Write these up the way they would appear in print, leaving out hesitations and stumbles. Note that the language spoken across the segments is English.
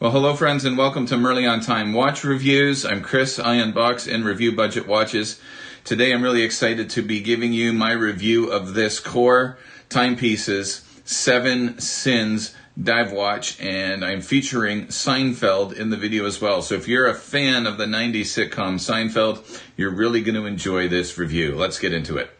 Well, hello friends and welcome to Merly on Time Watch Reviews. I'm Chris, I unbox and review budget watches. Today I'm really excited to be giving you my review of this Core Timepieces 7 Sins dive watch, and I'm featuring Seinfeld in the video as well. So if you're a fan of the 90s sitcom Seinfeld, you're really going to enjoy this review. Let's get into it.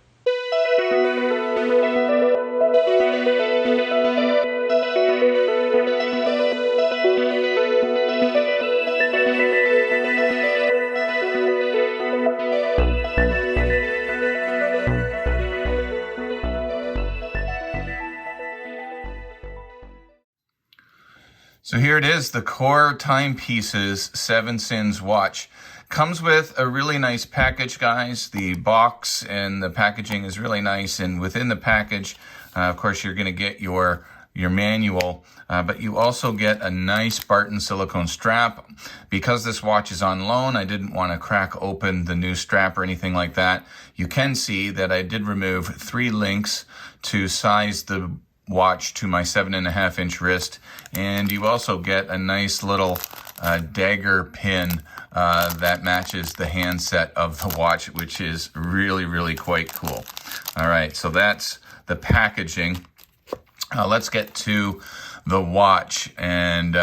So here it is, the Core Timepieces 7 Sins watch. Comes with a really nice package, guys. The box and the packaging is really nice, and within the package, of course, you're going to get your manual, but you also get a nice Barton silicone strap. Because this watch is on loan, I didn't want to crack open the new strap or anything like that. You can see that I did remove 3 links to size the watch to my 7.5-inch wrist, and you also get a nice little dagger pin that matches the handset of the watch, which is really quite cool. All right, so that's the packaging. Let's get to the watch, and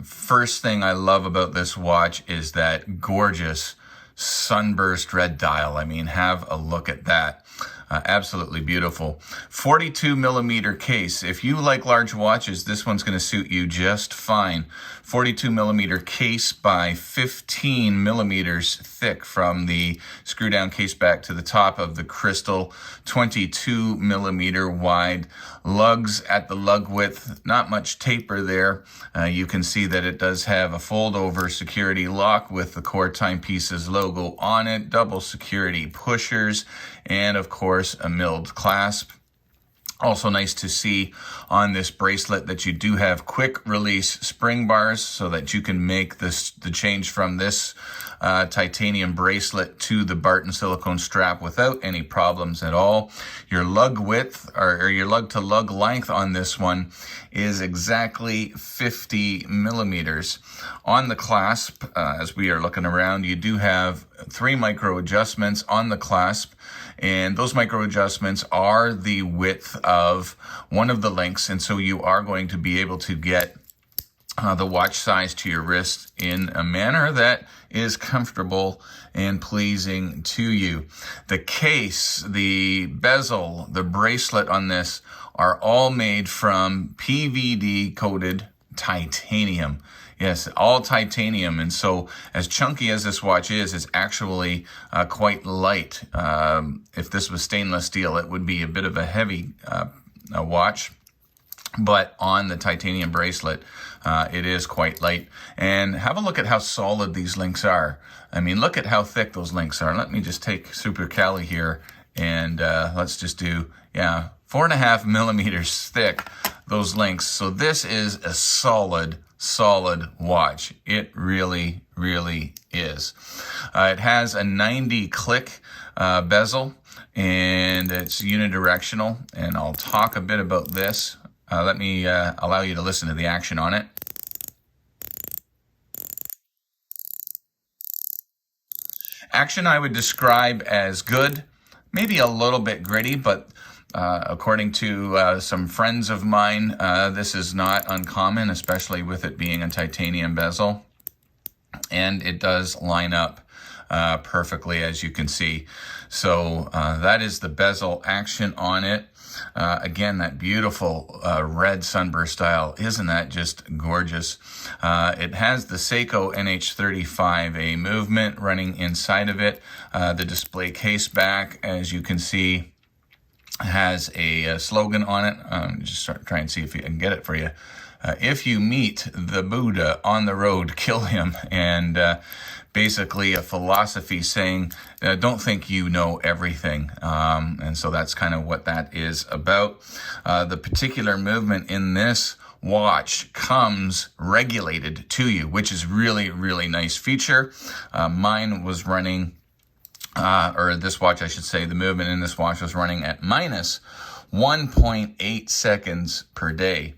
first thing I love about this watch is that gorgeous sunburst red dial. I mean, have a look at that. Absolutely beautiful. 42 millimeter case. If you like large watches, this one's going to suit you just fine. 42 millimeter case by 15 millimeters thick from the screw down case back to the top of the crystal. 22 millimeter wide lugs at the lug width. Not much taper there. You can see that it does have a fold over security lock with the Core Timepieces logo on it. Double security pushers, and of course a milled clasp. Also nice to see on this bracelet that you do have quick release spring bars so that you can make the change from this titanium bracelet to the Barton silicone strap without any problems at all. Your lug width or your lug to lug length on this one is exactly 50 millimeters. On the clasp, as we are looking around, you do have 3 micro adjustments on the clasp, and those micro adjustments are the width of one of the links, and so you are going to be able to get the watch size to your wrist in a manner that is comfortable and pleasing to you. The case, the bezel, the bracelet on this are all made from PVD coated titanium. Yes, all titanium, and so as chunky as this watch is, it's actually quite light. If this was stainless steel, it would be a bit of a heavy watch, but on the titanium bracelet, it is quite light. And have a look at how solid these links are. I mean, look at how thick those links are. Let me just take Super Cali here, and let's just do, 4.5 millimeters thick, those links. So this is a solid watch. It really is. It has a 90 click bezel, and it's unidirectional, and I'll talk a bit about this. Let me allow you to listen to the action on it. Action I would describe as good, maybe a little bit gritty, but according to some friends of mine, this is not uncommon, especially with it being a titanium bezel. And it does line up perfectly, as you can see. So that is the bezel action on it. Again, that beautiful red sunburst style. Isn't that just gorgeous? It has the Seiko NH35A movement running inside of it. The display case back, as you can see, has a slogan on it. Just try and see if I can get it for you. If you meet the Buddha on the road, kill him. And basically a philosophy saying, don't think you know everything. And so that's kind of what that is about. The particular movement in this watch comes regulated to you, which is really nice feature. Mine was running, or this watch, I should say, the movement in this watch was running at minus 1.8 seconds per day.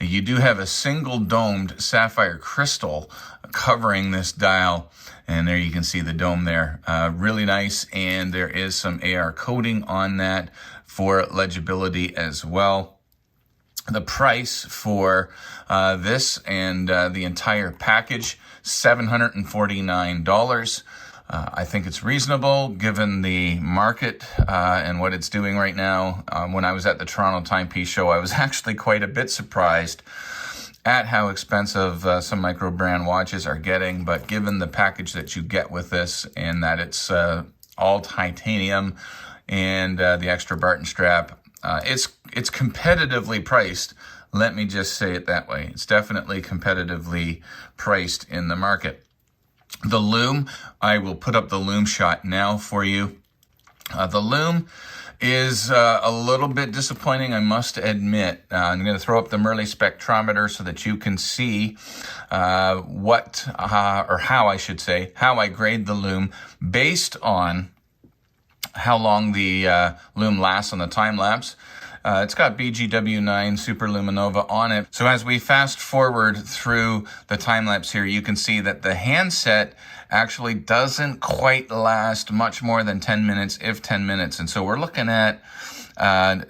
You do have a single domed sapphire crystal covering this dial, and there you can see the dome there. Really nice, and there is some AR coating on that for legibility as well. The price for this and the entire package, $749. I think it's reasonable given the market and what it's doing right now. When I was at the Toronto Timepiece Show, I was actually quite a bit surprised at how expensive some micro brand watches are getting, but given the package that you get with this and that it's all titanium and the extra Barton strap, it's competitively priced. Let me just say it that way. It's definitely competitively priced in the market. The lume, I will put up the lume shot now for you. The lume is a little bit disappointing, I must admit. I'm going to throw up the Merley spectrometer so that you can see how I grade the lume based on how long the lume lasts on the time lapse. It's got BGW9 Super Luminova on it. So as we fast forward through the time lapse here, you can see that the handset actually doesn't quite last much more than 10 minutes, if 10 minutes. And so we're looking at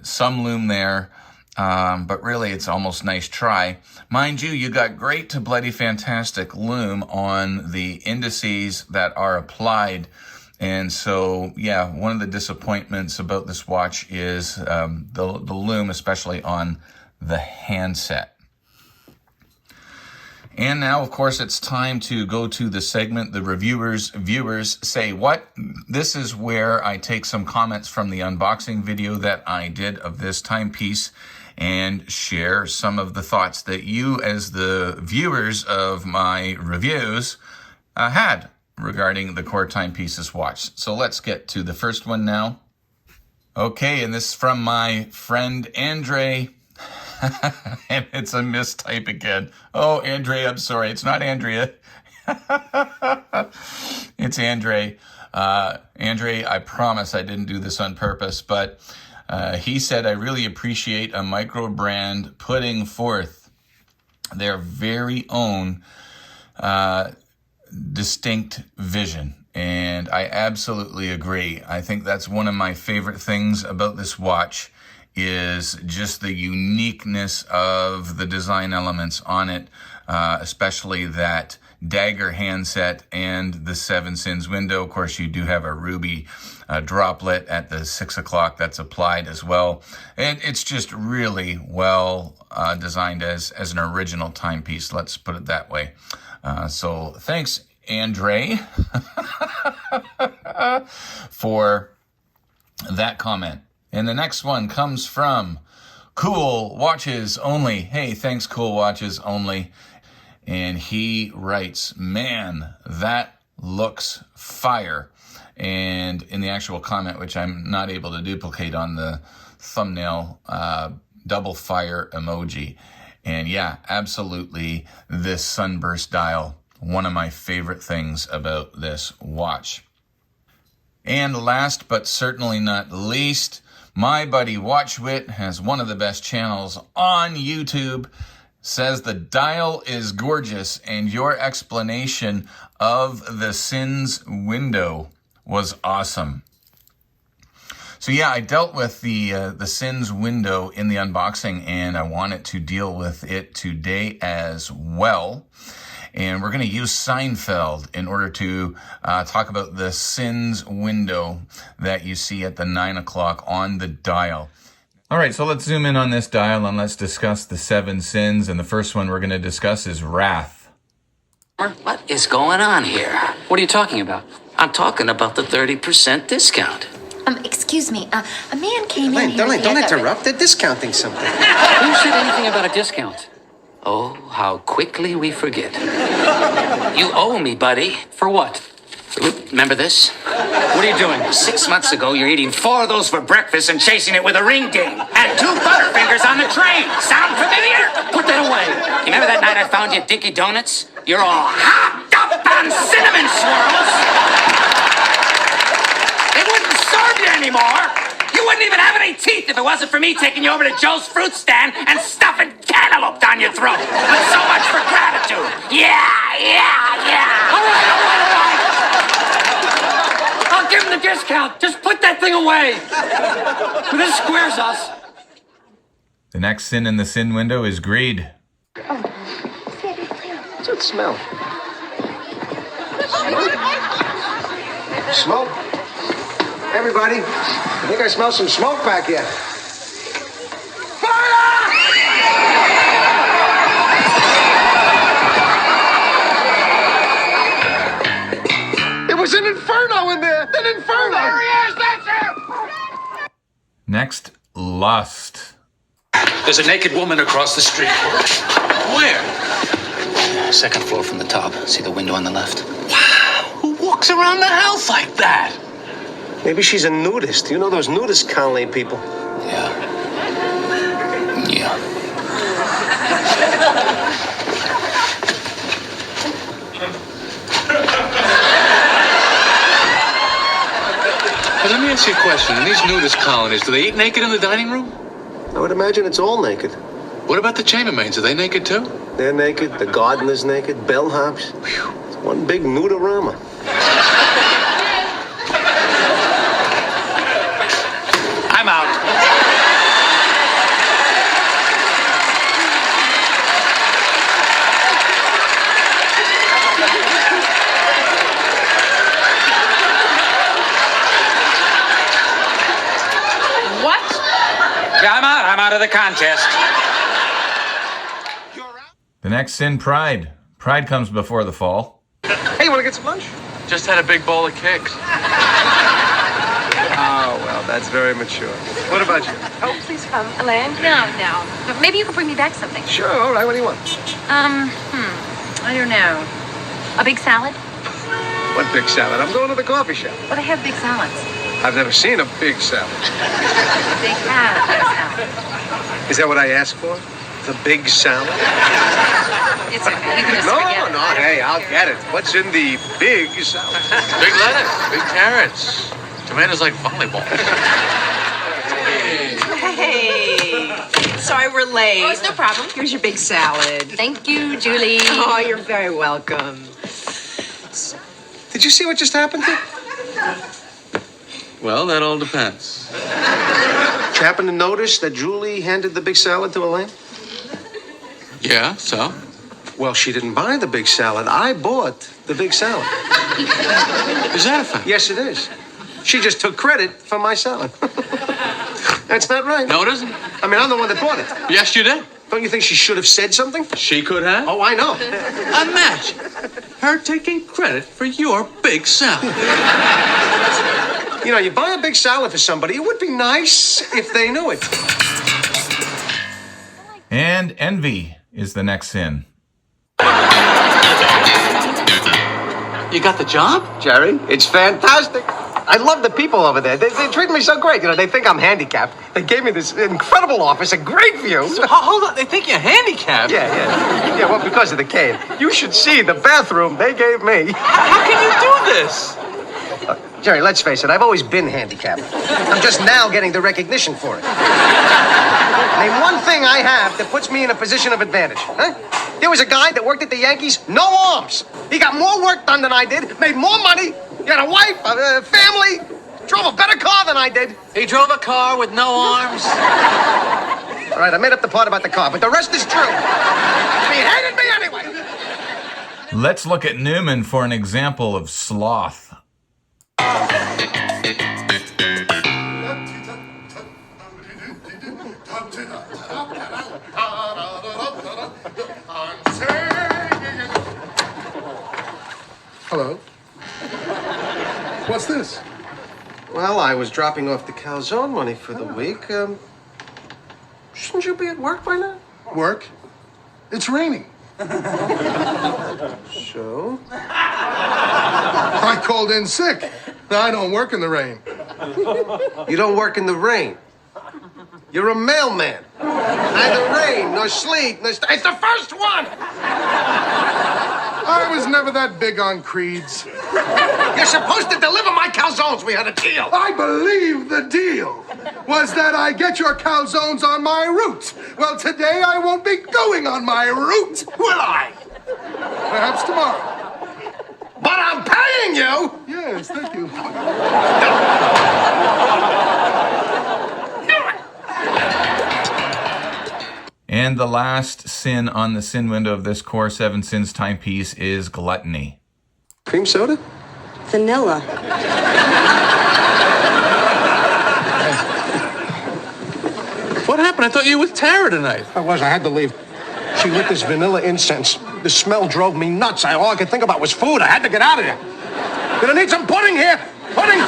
some lume there, but really it's almost nice try. Mind you, you got great to bloody fantastic lume on the indices that are applied. And so, yeah, one of the disappointments about this watch is the lume, especially on the handset. And now, of course, it's time to go to the segment, the viewers say what? This is where I take some comments from the unboxing video that I did of this timepiece and share some of the thoughts that you, as the viewers of my reviews, had regarding the Core Timepieces watch. So let's get to the first one now. Okay, and this is from my friend Andre. And it's a mistype again. Oh, Andre, I'm sorry. It's not Andrea. It's Andre. Andre, I promise I didn't do this on purpose, but he said, I really appreciate a micro brand putting forth their very own distinct vision. And I absolutely agree. I think that's one of my favorite things about this watch is just the uniqueness of the design elements on it, especially that dagger handset and the 7 sins window. Of course, you do have a ruby droplet at the 6 o'clock that's applied as well. And it's just really well designed as an original timepiece. Let's put it that way. So thanks, Andre, for that comment. And the next one comes from Cool Watches Only. Hey, thanks, Cool Watches Only. And he writes, man, that looks fire. And in the actual comment, which I'm not able to duplicate on the thumbnail, double fire emoji. And yeah, absolutely, this sunburst dial, one of my favorite things about this watch. And last but certainly not least, my buddy WatchWit has one of the best channels on YouTube, says the dial is gorgeous and your explanation of the sins window was awesome. So yeah, I dealt with the sins window in the unboxing and I wanted to deal with it today as well. And we're going to use Seinfeld in order to talk about the sins window that you see at the 9 o'clock on the dial. All right, so let's zoom in on this dial and let's discuss the 7 sins. And the first one we're going to discuss is wrath. What is going on here? What are you talking about? I'm talking about the 30% discount. Excuse me, a man came in here. Don't interrupt. They're discounting something. Who said anything about a discount? Oh, how quickly we forget. You owe me, buddy. For what? Remember this? What are you doing? 6 months ago, you're eating 4 of those for breakfast and chasing it with a ring ding. And 2 Butterfingers on the train. Sound familiar? Put that away. You remember that night I found you at Dinky Donuts? You're all hopped up on cinnamon swirls. They wouldn't serve you anymore. You wouldn't even have any teeth if it wasn't for me taking you over to Joe's fruit stand and stuffing cat cantaloupe down your throat. But so much for gratitude. Yeah. All right. I'll give him the discount. Just put that thing away. This squares us. The next sin in the sin window is greed. What's that smell? Smoke? Everybody, I think I smell some smoke back here. Fire! It was an inferno in there! An inferno! There he is! That's him! Next, lust. There's a naked woman across the street. Where? Second floor from the top. See the window on the left? Who walks around the house like that? Maybe she's a nudist. You know those nudist colony people. Yeah. Hey, let me ask you a question. In these nudist colonies, do they eat naked in the dining room? I would imagine it's all naked. What about the chambermaids? Are they naked too? They're naked, the gardener's naked, bellhops. It's one big nudorama. I'm out. What? Yeah, I'm out of the contest. The next sin, pride. Pride comes before the fall. Hey, you want to get some lunch? Just had a big bowl of cakes. Oh, well, that's very mature. What about you? Oh, please come. Elaine? No. But maybe you can bring me back something. Sure, all right, what do you want? I don't know. A big salad? What big salad? I'm going to the coffee shop. Well, they have big salads. I've never seen a big salad. They have a big salad. Is that what I asked for? The big salad? It's okay. You can just No, forget it. hey, I'll get it. What's in the big salad? Big lettuce, big carrots, tomatoes like volleyball. Hey. Sorry we're late. Oh, it's no problem. Here's your big salad. Thank you, Julie. Oh, you're very welcome. Did you see what just happened here? Well, that all depends. Did you happen to notice that Julie handed the big salad to Elaine? Yeah, so? Well, she didn't buy the big salad. I bought the big salad. Is that a fact? Yes, it is. She just took credit for my salad. That's not right. No, it isn't. I mean, I'm the one that bought it. Yes, you did. Don't you think she should have said something? She could have. Oh, I know. Imagine her taking credit for your big salad. You know, you buy a big salad for somebody, it would be nice if they knew it. And envy is the next sin. You got the job? Jerry, it's fantastic. I love the people over there. They treat me so great. You know, they think I'm handicapped. They gave me this incredible office, a great view. Hold on, they think you're handicapped. Yeah, well, because of the cane. You should see the bathroom they gave me. How can you do this? Jerry, let's face it, I've always been handicapped. I'm just now getting the recognition for it. Name one thing I have that puts me in a position of advantage, huh? There was a guy that worked at the Yankees, no arms. He got more work done than I did, made more money, he had a wife, a family, drove a better car than I did. He drove a car with no arms. All right, I made up the part about the car, but the rest is true. He hated me anyway. Let's look at Newman for an example of sloth. Hello. What's this? Well, I was dropping off the calzone money for the week. Shouldn't you be at work by now? Work? It's raining. So? I called in sick. Now, I don't work in the rain. You don't work in the rain. You're a mailman. Neither rain, nor sleet, nor... It's the first one! I was never that big on creeds. You're supposed to deliver my calzones. We had a deal. I believe the deal. was that I get your calzones on my route. Well, today I won't be going on my route, will I? Perhaps tomorrow. But I'm paying you! Yes, thank you. And the last sin on the sin window of this Core 7 Sins timepiece is gluttony. Cream soda? Vanilla. What happened? I thought you were with Tara tonight. I was. I had to leave. She lit this vanilla incense. The smell drove me nuts. All I could think about was food. I had to get out of there. Gonna need some pudding here. Pudding!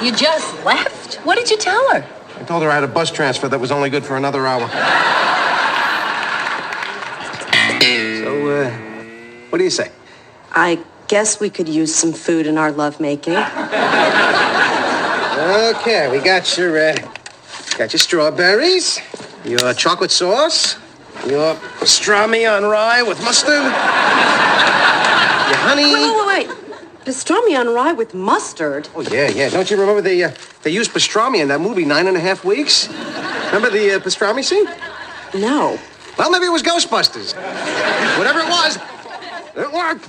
You just left? What did you tell her? I told her I had a bus transfer that was only good for another hour. So, what do you say? I guess we could use some food in our lovemaking. Okay, we got your strawberries, your chocolate sauce, your pastrami on rye with mustard, your honey. Wait. Pastrami on rye with mustard? Oh, yeah. Don't you remember they used pastrami in that movie, 9.5 Weeks? Remember the pastrami scene? No. Well, maybe it was Ghostbusters. Whatever it was, it worked.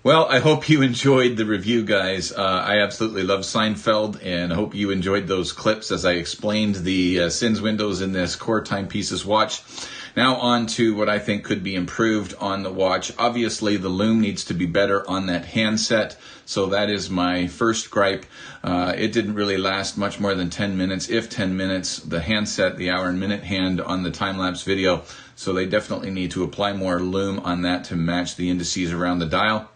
Well, I hope you enjoyed the review, guys. I absolutely love Seinfeld, and I hope you enjoyed those clips as I explained the sins windows in this Core Timepieces watch. Now on to what I think could be improved on the watch. Obviously, the loom needs to be better on that handset, so that is my first gripe. It didn't really last much more than 10 minutes, if 10 minutes, the handset, the hour and minute hand on the time-lapse video, so they definitely need to apply more loom on that to match the indices around the dial.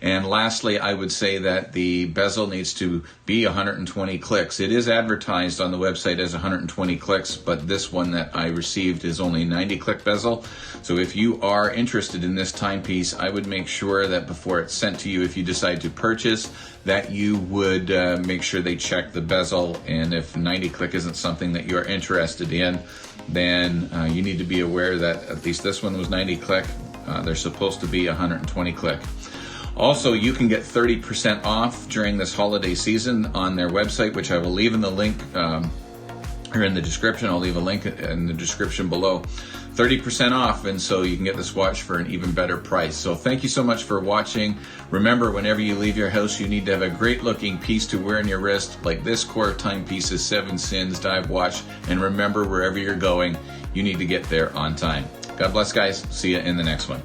And lastly, I would say that the bezel needs to be 120 clicks. It is advertised on the website as 120 clicks, but this one that I received is only 90 click bezel. So if you are interested in this timepiece, I would make sure that before it's sent to you, if you decide to purchase, that you would make sure they check the bezel. And if 90 click isn't something that you're interested in, then you need to be aware that at least this one was 90 click. They're supposed to be 120 click. Also, you can get 30% off during this holiday season on their website, which I will leave in the link or in the description. I'll leave a link in the description below. 30% off, and so you can get this watch for an even better price. So thank you so much for watching. Remember, whenever you leave your house, you need to have a great looking piece to wear on your wrist, like this Core Timepieces 7 Sins Dive watch. And remember, wherever you're going, you need to get there on time. God bless, guys. See you in the next one.